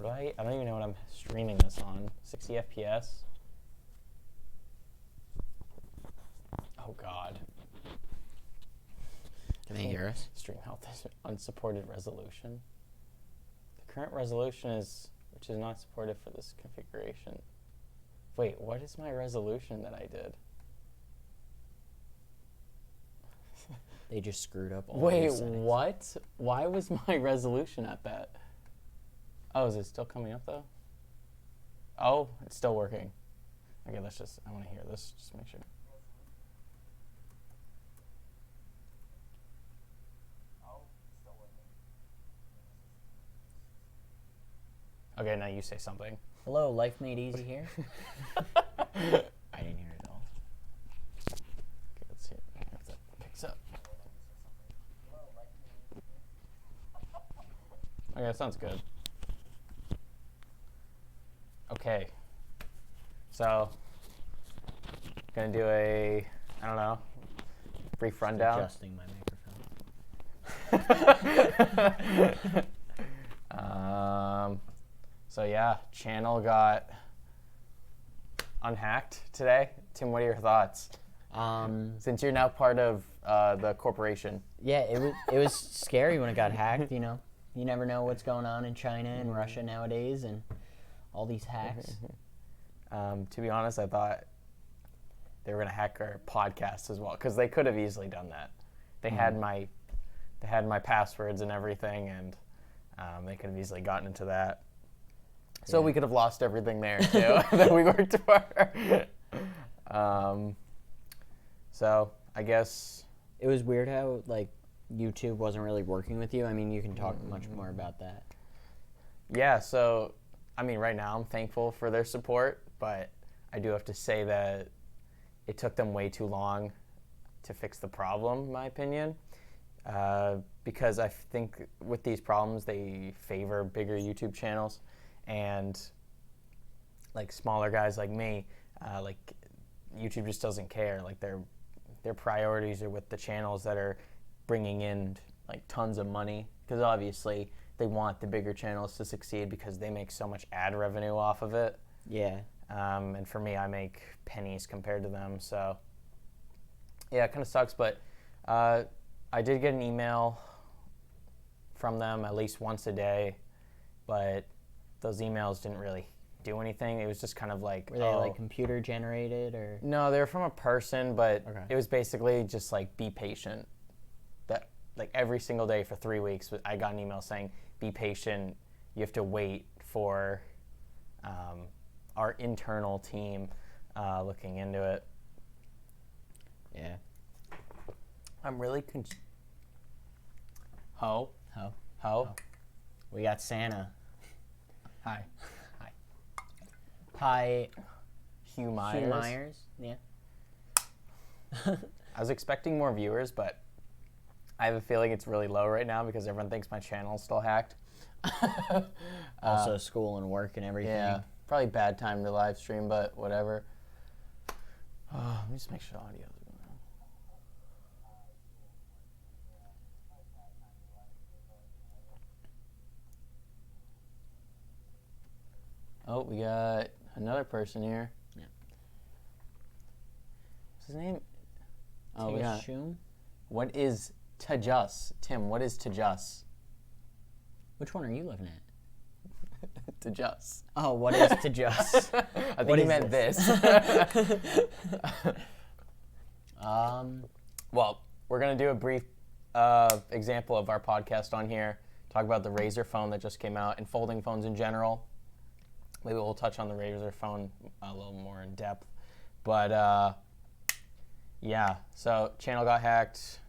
I don't even know what I'm streaming this on. 60 FPS? Oh, God. Can they hear us? Stream health is unsupported resolution. The current resolution which is not supported for this configuration. Wait, what is my resolution that I did? They just screwed up all Wait, these settings. what? Why was my resolution at that? Oh, is it still coming up though? Oh, it's still working. Okay, I want to hear this, just make sure. Okay, now you say something. Hello, Life Made Easy here. I didn't hear it at all. Okay, let's see if that picks up. Okay, that sounds good. Okay. So, gonna do I don't know, brief rundown. Adjusting my microphone. So yeah, channel got unhacked today. Tim, what are your thoughts? Since you're now part of the corporation. Yeah, it was scary when it got hacked. You know, you never know what's going on in China and Russia nowadays, and all these hacks. To be honest, I thought they were gonna hack our podcast as well, because they could have easily done that. They had my passwords and everything, and they could have easily gotten into that. So we could have lost everything there too that we worked for. So I guess It was weird how like YouTube wasn't really working with you. I mean, you can talk much more about that. yeah. So I mean, right now I'm thankful for their support, but I do have to say that it took them way too long to fix the problem, in my opinion. Because I think with these problems, they favor bigger YouTube channels, and like smaller guys like me, like YouTube just doesn't care. Like their priorities are with the channels that are bringing in like tons of money, because obviously they want the bigger channels to succeed because they make so much ad revenue off of it. Yeah. And for me, I make pennies compared to them. So yeah, it kind of sucks, but I did get an email from them at least once a day, but those emails didn't really do anything. It was just kind of like, Were they like computer generated or? No, they were from a person, but Okay. it was basically just like, be patient. That like every single day for 3 weeks, I got an email saying, be patient. You have to wait for our internal team looking into it. Yeah. I'm really Ho. We got Santa. Hi. Hi, Hugh Myers. Hugh Myers. Yeah. I was expecting more viewers, but I have a feeling it's really low right now because everyone thinks my channel's still hacked. Also school and work and everything. Yeah, probably bad time to live stream, but whatever. Let me just make sure audio is going on. Oh, we got another person here. Yeah. What's his name? Oh, we got Shum. What is Tajus? Tim, what is Tajus? Which one are you looking at? Tajus. Oh, what is Tajus? I think What he is meant this. Well, we're going to do a brief example of our podcast on here, talk about the Razer phone that just came out and folding phones in general. Maybe we'll touch on the Razer phone a little more in depth. But yeah, so channel got hacked.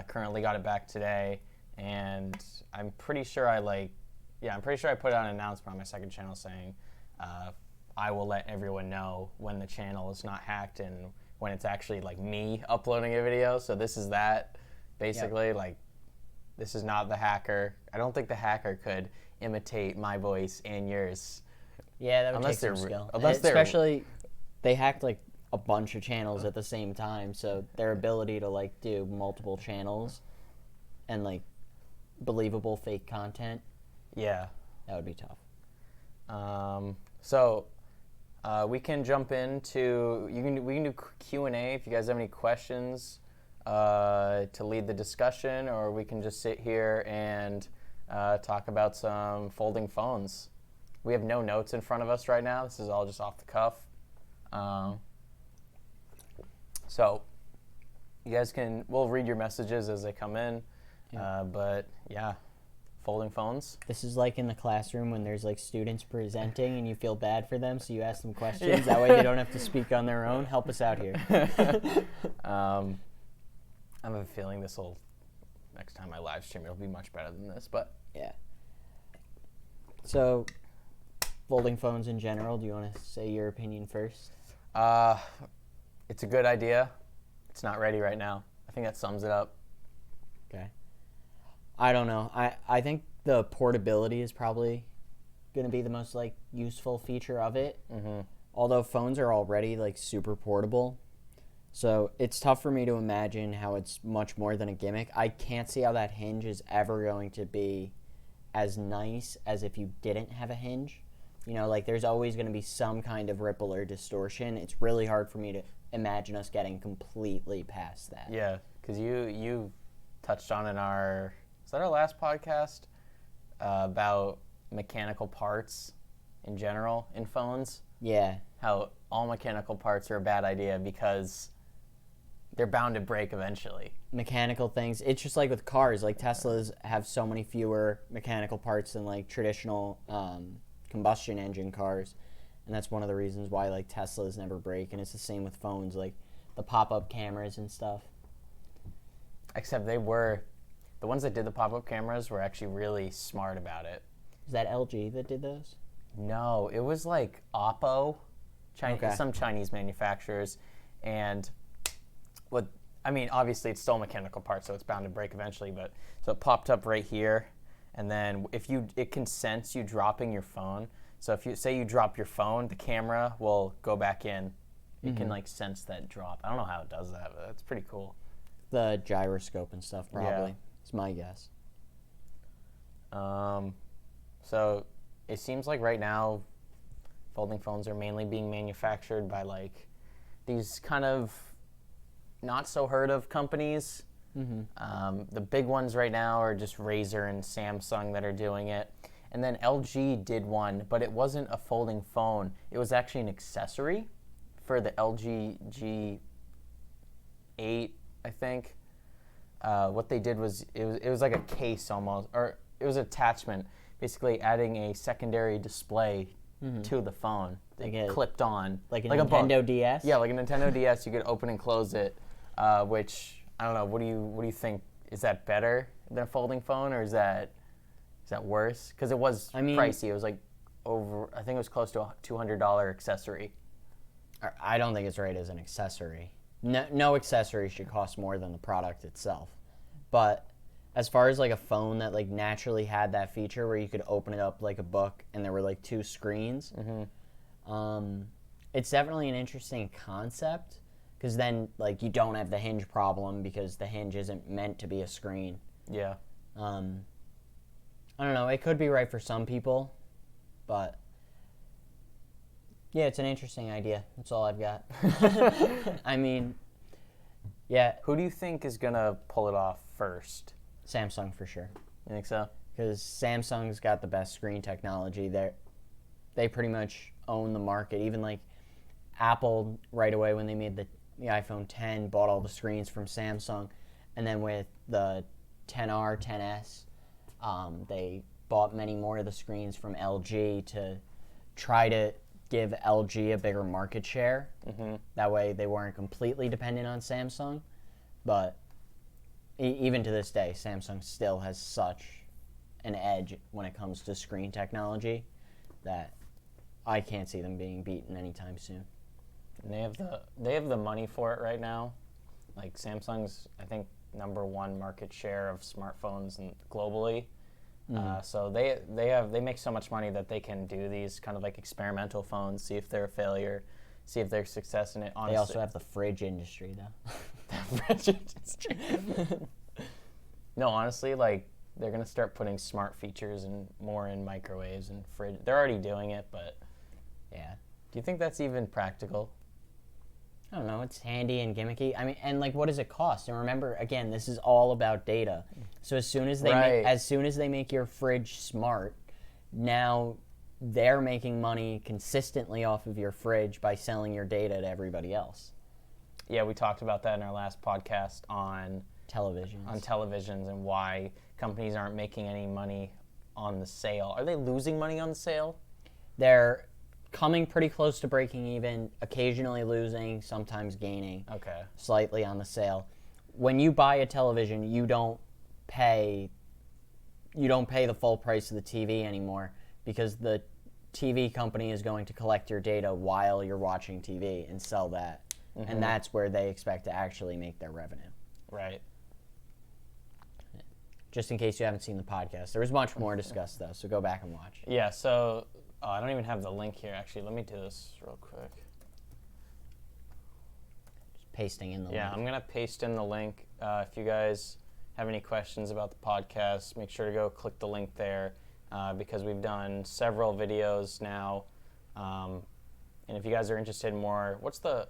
Currently got it back today, and I'm pretty sure I put out an announcement on my second channel saying I will let everyone know when the channel is not hacked and when it's actually like me uploading a video. So this is that, basically. Yep. Like, this is not the hacker. I don't think the hacker could imitate my voice and yours. Yeah, that would take some skill. Especially, they hacked like a bunch of channels at the same time, so their ability to like do multiple channels and like believable fake content. Yeah. That would be tough. So we can jump into we can do Q&A if you guys have any questions to lead the discussion, or we can just sit here and talk about some folding phones. We have no notes in front of us right now. This is all just off the cuff. So you guys we'll read your messages as they come in. Yeah. But yeah, folding phones. This is like in the classroom when there's like students presenting and you feel bad for them, so you ask them questions. Yeah. That way they don't have to speak on their own. Help us out here. I have a feeling next time I live stream, it'll be much better than this, but. Yeah. So, folding phones in general, do you want to say your opinion first? It's a good idea. It's not ready right now. I think that sums it up. Okay. I don't know. I think the portability is probably going to be the most like useful feature of it. Mm-hmm. Although phones are already like super portable, so it's tough for me to imagine how it's much more than a gimmick. I can't see how that hinge is ever going to be as nice as if you didn't have a hinge. You know, like there's always going to be some kind of ripple or distortion. It's really hard for me to imagine us getting completely past that. Yeah, because you touched on is that our last podcast about mechanical parts in general in phones? Yeah. How all mechanical parts are a bad idea because they're bound to break eventually. Mechanical things. It's just like with cars. Like Teslas have so many fewer mechanical parts than like traditional combustion engine cars, and that's one of the reasons why like Teslas never break. And it's the same with phones, like the pop-up cameras and stuff. Except the ones that did the pop-up cameras were actually really smart about it. Is that LG that did those? No, it was like Oppo, some Chinese manufacturers, and obviously it's still a mechanical part, so it's bound to break eventually. But so it popped up right here, and then it can sense you dropping your phone. So if you say you drop your phone, the camera will go back in. It can like sense that drop. I don't know how it does that, but that's pretty cool. The gyroscope and stuff, probably. Yeah. It's my guess. So it seems like right now, folding phones are mainly being manufactured by like these kind of not so heard of companies. Mm-hmm. The big ones right now are just Razer and Samsung that are doing it. And then LG did one, but it wasn't a folding phone. It was actually an accessory for the LG G8, I think. What they did was it was like a case almost, or it was an attachment, basically adding a secondary display to the phone. They clipped on. Like a Nintendo DS? Yeah, like a Nintendo DS. You could open and close it, which, I don't know, what do you think? Is that better than a folding phone, or is that worse? Because it was pricey. It was like I think it was close to a $200 accessory. I don't think it's right as an accessory. No accessory should cost more than the product itself. But as far as like a phone that like naturally had that feature where you could open it up like a book and there were like two screens, it's definitely an interesting concept, because then like you don't have the hinge problem because the hinge isn't meant to be a screen. Yeah. I don't know. It could be right for some people, but yeah, it's an interesting idea. That's all I've got. I mean, yeah. Who do you think is going to pull it off first? Samsung for sure. You think so? Because Samsung's got the best screen technology. They pretty much own the market. Even like Apple, right away when they made the iPhone 10, bought all the screens from Samsung. And then with the 10R, 10S, they bought many more of the screens from LG to try to give LG a bigger market share. Mm-hmm. That way they weren't completely dependent on Samsung. But even to this day, Samsung still has such an edge when it comes to screen technology that I can't see them being beaten anytime soon. And they have the money for it right now. Like Samsung's, I think, #1 market share of smartphones globally. So they make so much money that they can do these kind of like experimental phones, see if they're a failure, see if there's success in it. Honestly, they also have the fridge industry, though. The fridge industry. No, honestly, like they're gonna start putting smart features and more in microwaves and fridge. They're already doing it, but Yeah. do you think that's even practical? I don't know. It's handy and gimmicky. I mean, and like, what does it cost? And remember, again, this is all about data. So as soon as they make your fridge smart, now they're making money consistently off of your fridge by selling your data to everybody else. Yeah, we talked about that in our last podcast on Televisions. and why companies aren't making any money on the sale. Are they losing money on the sale? They're coming pretty close to breaking even, occasionally losing, sometimes gaining Okay. slightly on the sale. When you buy a television, you don't pay the full price of the TV anymore, because the TV company is going to collect your data while you're watching TV and sell that. Mm-hmm. And that's where they expect to actually make their revenue. Right. Just in case you haven't seen the podcast. There was much more discussed, though, so go back and watch. Yeah, so I don't even have the link here, actually. Let me do this real quick. Just pasting in the Yeah, link. I'm going to paste in the link. If you guys have any questions about the podcast, make sure to go click the link there, because we've done several videos now. And if you guys are interested in more, what's the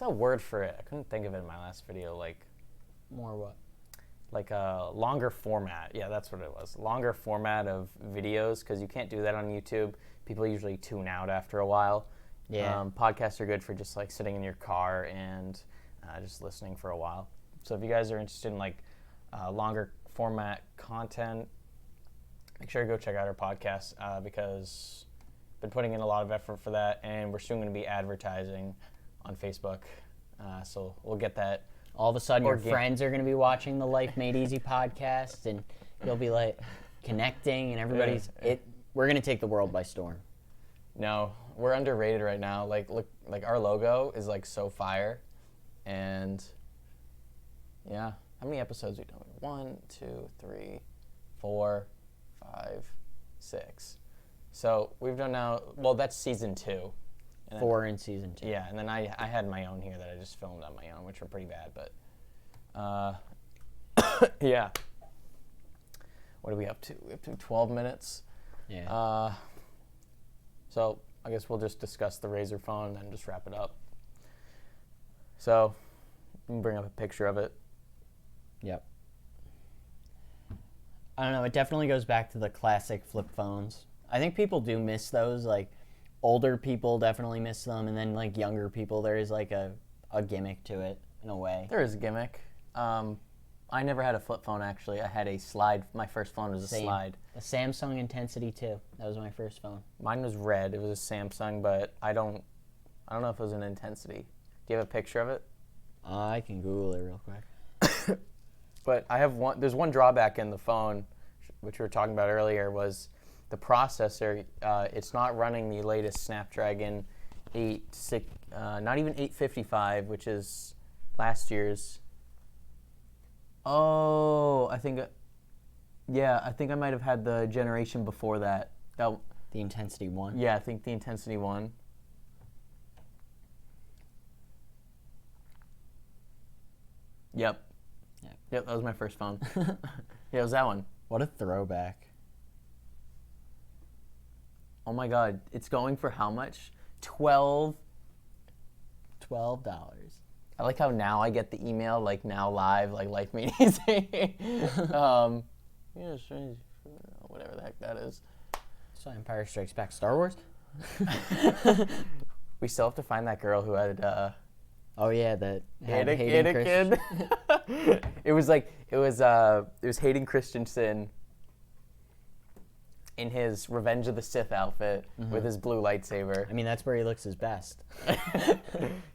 word for it? I couldn't think of it in my last video. More what? Like a longer format. Yeah, that's what it was. Longer format of videos, because you can't do that on YouTube. People usually tune out after a while. Yeah. Podcasts are good for just like sitting in your car and just listening for a while. So if you guys are interested in like longer format content, make sure to go check out our podcast, because I've been putting in a lot of effort for that, and we're soon going to be advertising on Facebook. So we'll get that. All of a sudden, your friends are going to be watching the Life Made Easy podcast, and you'll be like connecting, and everybody's We're going to take the world by storm. No, we're underrated right now. Like, look, like our logo is like so fire, and yeah. How many episodes have we done? 1, 2, 3, 4, 5, 6. So we've done now. Well, that's season 2. And 4 in season 2. Yeah, and then I had my own here that I just filmed on my own, which were pretty bad, but yeah. What are we up to? We're up to 12 minutes. Yeah. So I guess we'll just discuss the Razer phone and then just wrap it up. So you can bring up a picture of it. Yep. I don't know. It definitely goes back to the classic flip phones. I think people do miss those. Like, older people definitely miss them, and then like younger people, there is like a gimmick to it in a way. There is a gimmick. I never had a flip phone, actually. I had a slide. My first phone was a slide. A Samsung Intensity 2. That was my first phone. Mine was red. It was a Samsung, but I don't know if it was an Intensity. Do you have a picture of it? I can Google it real quick. But I have one. There's one drawback in the phone, which we were talking about earlier, was the processor. It's not running the latest Snapdragon 8, not even 855, which is last year's. Oh, I think I might have had the generation before that. The Intensity 1? Yeah, I think the Intensity 1. Yep, that was my first phone. Yeah, it was that one. What a throwback. Oh my God, it's going for how much? $12. I like how now I get the email, like now live, like Life Made Easy. Yeah, whatever the heck that is. So Empire Strikes Back, Star Wars? We still have to find that girl who had oh yeah, that had Hayden Christensen. It was Hayden Christensen in his Revenge of the Sith outfit with his blue lightsaber. I mean, that's where he looks his best.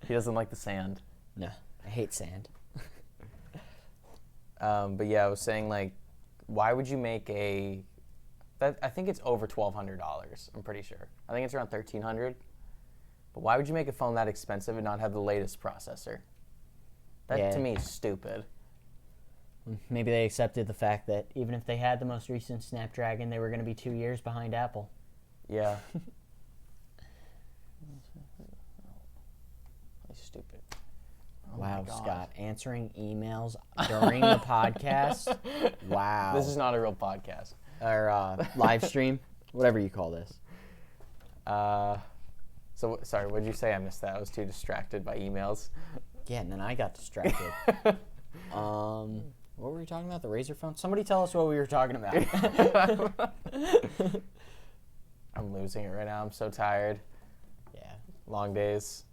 He doesn't like the sand. No, I hate sand. But yeah, I was saying, like, why would you make I think it's over $1,200. I'm pretty sure. I think it's around $1,300. But why would you make a phone that expensive and not have the latest processor? That to me is stupid. Maybe they accepted the fact that even if they had the most recent Snapdragon, they were going to be 2 years behind Apple. Yeah. Stupid. Oh my Wow, God. Scott, answering emails during the podcast. Wow. This is not a real podcast. Or live stream, whatever you call this. So sorry, what did you say? I missed that. I was too distracted by emails. Yeah, and then I got distracted. What were we talking about? The Razer phone? Somebody tell us what we were talking about. I'm losing it right now. I'm so tired. Yeah. Long days.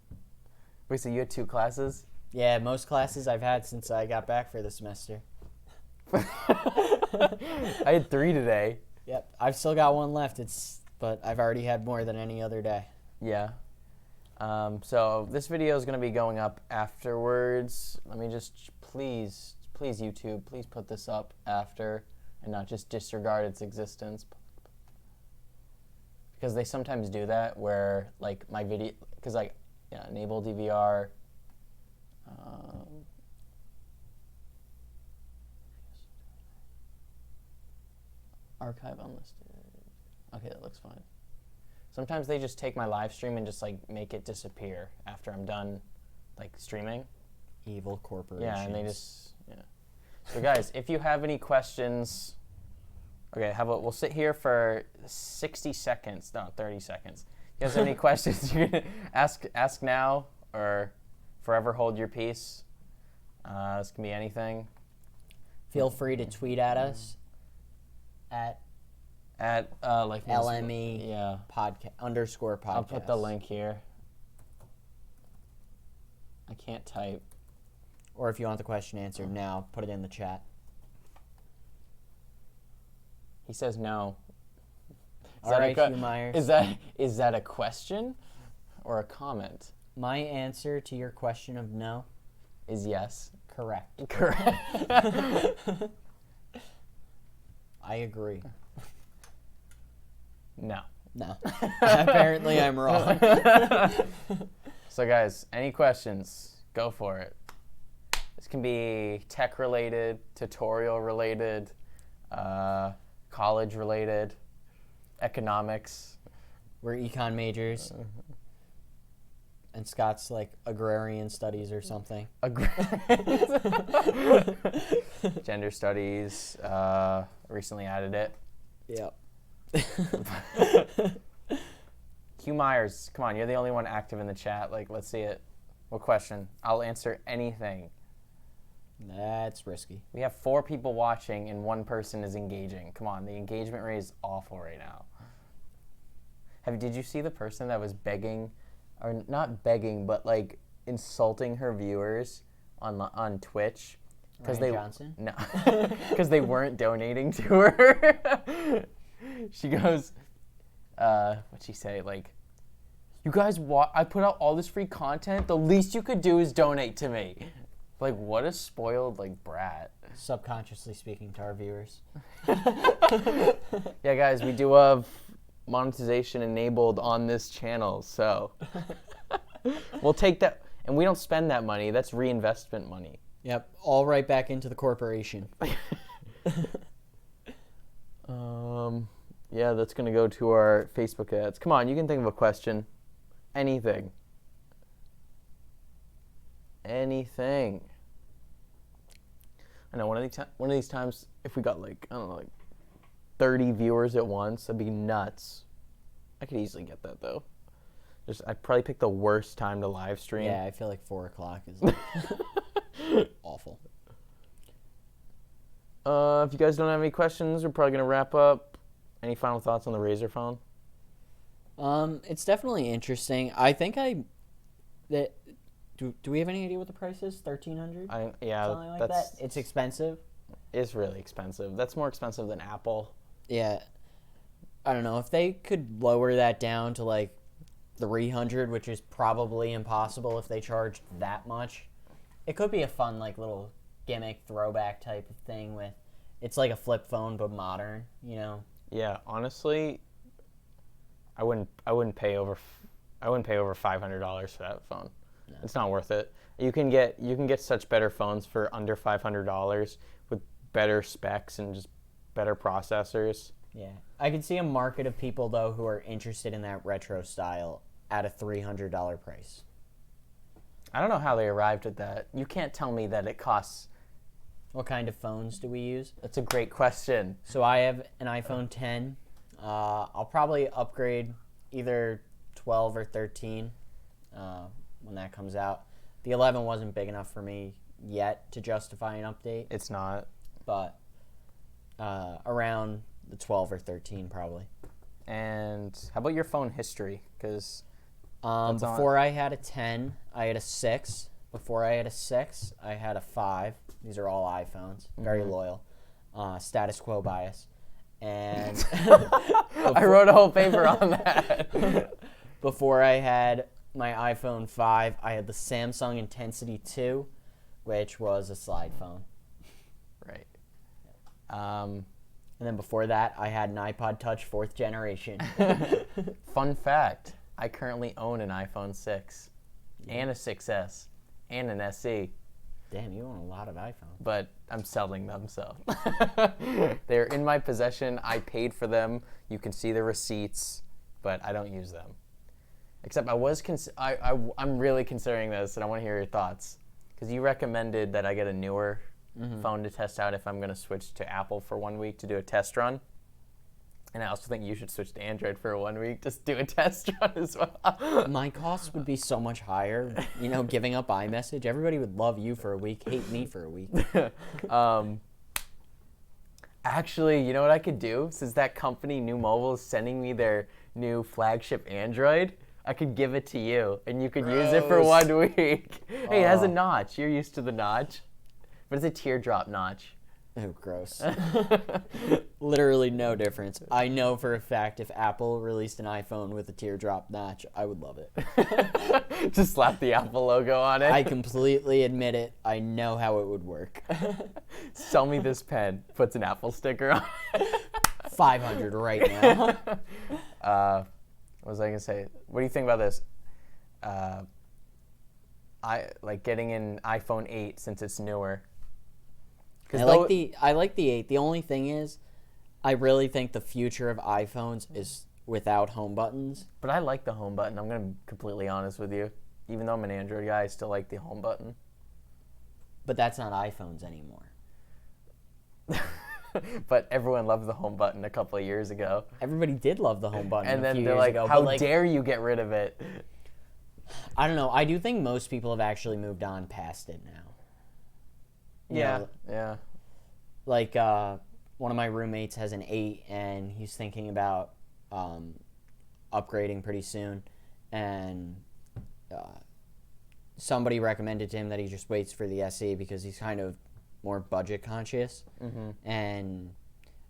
Wait, so you had 2 classes? Yeah, most classes I've had since I got back for the semester. I had 3 today. Yep, I've still got one left. But I've already had more than any other day. Yeah. So this video is going to be going up afterwards. Let me just, please YouTube, please put this up after and not just disregard its existence. Because they sometimes do that where, like, my video, because, like, yeah, enable DVR. Archive unlisted. Okay, that looks fine. Sometimes they just take my live stream and just, like, make it disappear after I'm done, like, streaming. Evil corporations. Yeah, and they just, yeah. So, guys, if you have any questions, okay, we'll sit here for 60 seconds, no, 30 seconds. If you guys have any questions, you can ask now or forever hold your peace. This can be anything. Feel free to tweet at us at Like LME yeah. _podcast. I'll put the link here. I can't type. Or if you want the question answered now, put it in the chat. He says no. All right, Hugh Myers. Is that a question or a comment? My answer to your question of no, Is yes. correct. Correct. I agree. No. No. Apparently I'm wrong. So guys, any questions? Go for it. This can be tech related, tutorial related, college related, economics. We're econ majors. And Scott's like agrarian studies or something. Gender studies. Recently added it. Yep. Hugh Myers, come on, you're the only one active in the chat. Like, let's see it. What question? I'll answer anything. That's risky. We have 4 people watching and 1 person is engaging. Come on, the engagement rate is awful right now. Did you see the person that was begging, or not begging, but like insulting her viewers on Twitch? Ryan Johnson? No, because they weren't donating to her. She goes, what'd she say? Like, you guys, I put out all this free content. The least you could do is donate to me. Like, what a spoiled, like, brat. Subconsciously speaking to our viewers. Yeah, guys, we do have monetization enabled on this channel, so we'll take that. And we don't spend that money. That's reinvestment money. Yep, all right back into the corporation. Yeah, that's going to go to our Facebook ads. Come on, you can think of a question. Anything. Anything. I know one of these times, if we got like, I don't know, like 30 viewers at once, that'd be nuts. I could easily get that though. I'd probably pick the worst time to live stream. Yeah, I feel like 4 o'clock is like awful. If you guys don't have any questions, we're probably gonna wrap up. Any final thoughts on the Razer phone? It's definitely interesting. I think do we have any idea what the price is? $1,300? Yeah, something like that. It's expensive. It's really expensive. That's more expensive than Apple. Yeah. I don't know if they could lower that down to like $300, which is probably impossible if they charged that much. It could be a fun like little gimmick throwback type of thing with it's like a flip phone but modern, you know. Yeah, honestly, I wouldn't pay over $500 for that phone. No. It's not worth it. You can get such better phones for under $500 with better specs and just better processors. Yeah, I could see a market of people though who are interested in that retro style at a $300 price. I don't know how they arrived at that. You can't tell me that it costs. What kind of phones do we use? That's a great question. So I have an iPhone 10. I'll probably upgrade either 12 or 13 when that comes out. The 11 wasn't big enough for me yet to justify an update, It's not. but around the 12 or 13 probably. And how about your phone history? Because Before I had a 10, I had a 6. Before I had a 6, I had a 5. These are all iPhones. Very loyal. Status quo bias. And I wrote a whole paper on that. before I had my iPhone 5, I had the Samsung Intensity 2, which was a slide phone. Right. And then before that, I had an iPod Touch 4th generation. Fun fact, I currently own an iPhone 6 and a 6S and an SE, Damn, you own a lot of iPhones. but I'm selling them, so. They're in my possession. I paid for them. You can see the receipts, but I don't use them. Except I'm really considering this, and I want to hear your thoughts. Because you recommended that I get a newer phone to test out if I'm going to switch to Apple for 1 week to do a test run. And I also think you should switch to Android for 1 week, just do a test run as well. My costs would be so much higher. You know, giving up iMessage. Everybody would love you for a week, hate me for a week. Actually, you know what I could do? Since that company, New Mobile, is sending me their new flagship Android, I could give it to you, and you could use it for Gross. 1 week. Hey, it has a notch. You're used to the notch. But it's a teardrop notch. Oh, gross. Literally no difference. I know for a fact if Apple released an iPhone with a teardrop notch, I would love it. Just slap the Apple logo on it. I completely admit it. I know how it would work. Sell me this pen. Puts an Apple sticker on it. 500 right now. What was I gonna say? What do you think about this? I like getting an iPhone 8 since it's newer. I like the 8. The only thing is, I really think the future of iPhones is without home buttons. But I like the home button. I'm gonna be completely honest with you. Even though I'm an Android guy, I still like the home button. But that's not iPhones anymore. But everyone loved the home button a couple of years ago. Everybody did love the home button And a then few they're years like, ago. how but, like, dare you get rid of it? I don't know. I do think most people have actually moved on past it now. You know, Yeah. like one of my roommates has an 8 and he's thinking about upgrading pretty soon, and somebody recommended to him that he just waits for the SE because he's kind of more budget conscious. And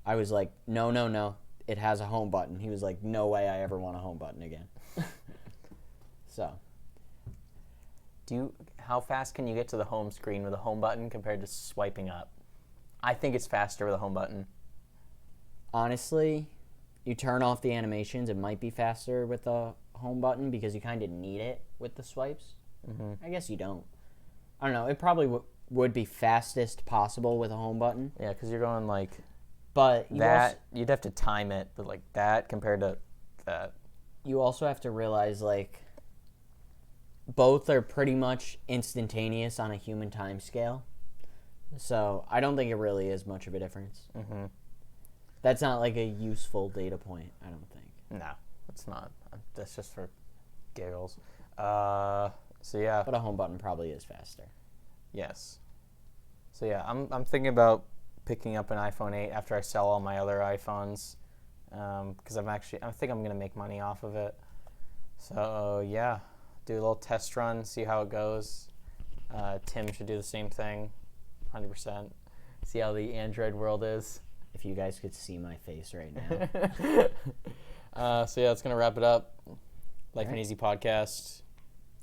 I was like, no, it has a home button. He was like, no way I ever want a home button again. So How fast can you get to the home screen with a home button compared to swiping up? I think it's faster with a home button. honestly, you turn off the animations, it might be faster with the home button because you kind of need it with the swipes. I guess you don't. I don't know. It probably would be fastest possible with a home button, Yeah, because you're going like but you'd have to time it, but like that compared to that. You also have to realize, like, both are pretty much instantaneous on a human time scale. So I don't think it really is much of a difference. That's not like a useful data point, I don't think. No, it's not. That's just for giggles. So yeah. But a home button probably is faster. Yes. So yeah, I'm thinking about picking up an iPhone 8 after I sell all my other iPhones, because I think I'm gonna make money off of it. So yeah, do a little test run, see how it goes. Tim should do the same thing, 100%. See how the Android world is. If you guys could see my face right now. So yeah, that's gonna wrap it up. Life All Made right. Easy podcast,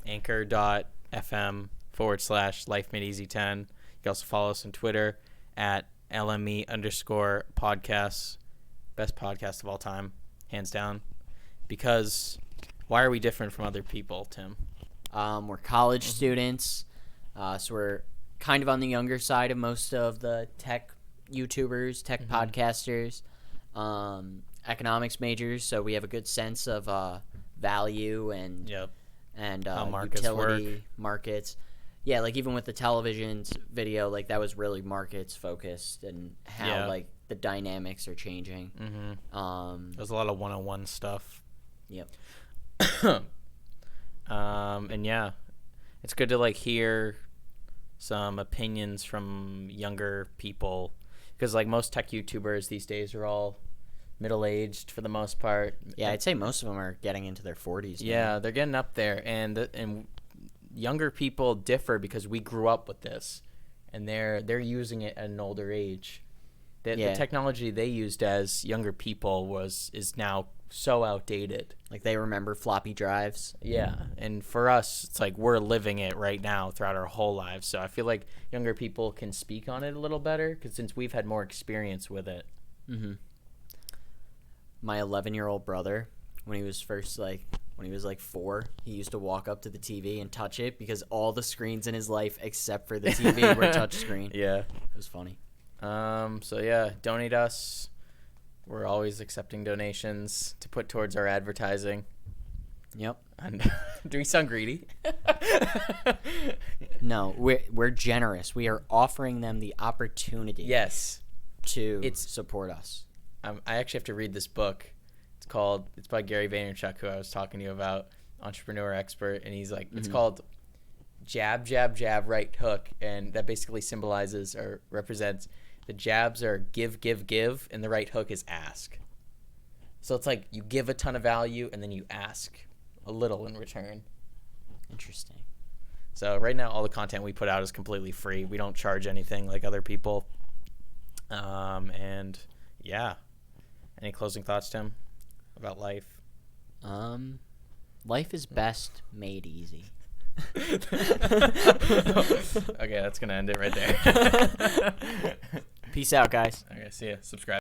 anchor.fm/Life Made Easy 10. You can also follow us on Twitter at LME_podcasts. Best podcast of all time, hands down. Because why are we different from other people, Tim? We're college students, so we're kind of on the younger side of most of the tech YouTubers, tech podcasters, economics majors, so we have a good sense of value and Yep. and How markets utility markets. Yeah, like even with the televisions video, like that was really markets focused and how like the dynamics are changing. There's a lot of one-on-one stuff. Yep. And yeah, it's good to like hear some opinions from younger people, because like most tech YouTubers these days are all middle-aged for the most part. Yeah, I'd say most of them are getting into their 40s now. Yeah, they're getting up there, and younger people differ because we grew up with this, and they're using it at an older age. The technology they used as younger people is now so outdated. Like they remember floppy drives. Yeah, and for us, it's like we're living it right now throughout our whole lives. So I feel like younger people can speak on it a little better, because since we've had more experience with it. My 11-year-old brother, when he was like 4, he used to walk up to the TV and touch it because all the screens in his life except for the TV were touchscreen. Yeah, it was funny. So yeah, donate us. We're always accepting donations to put towards our advertising. Yep. And do we sound greedy? No, we're generous. We are offering them the opportunity. Yes. To support us. I actually have to read this book. It's by Gary Vaynerchuk, who I was talking to you about, entrepreneur expert, and he's like, it's called Jab, Jab, Jab, Right Hook, and that basically symbolizes or represents the jabs are give, give, give, and the right hook is ask. So it's like you give a ton of value, and then you ask a little in return. Interesting. So right now, all the content we put out is completely free. We don't charge anything like other people. And yeah. Any closing thoughts, Tim, about life? Life is best made easy. Okay, that's going to end it right there. Peace out, guys. Okay, see ya. Subscribe.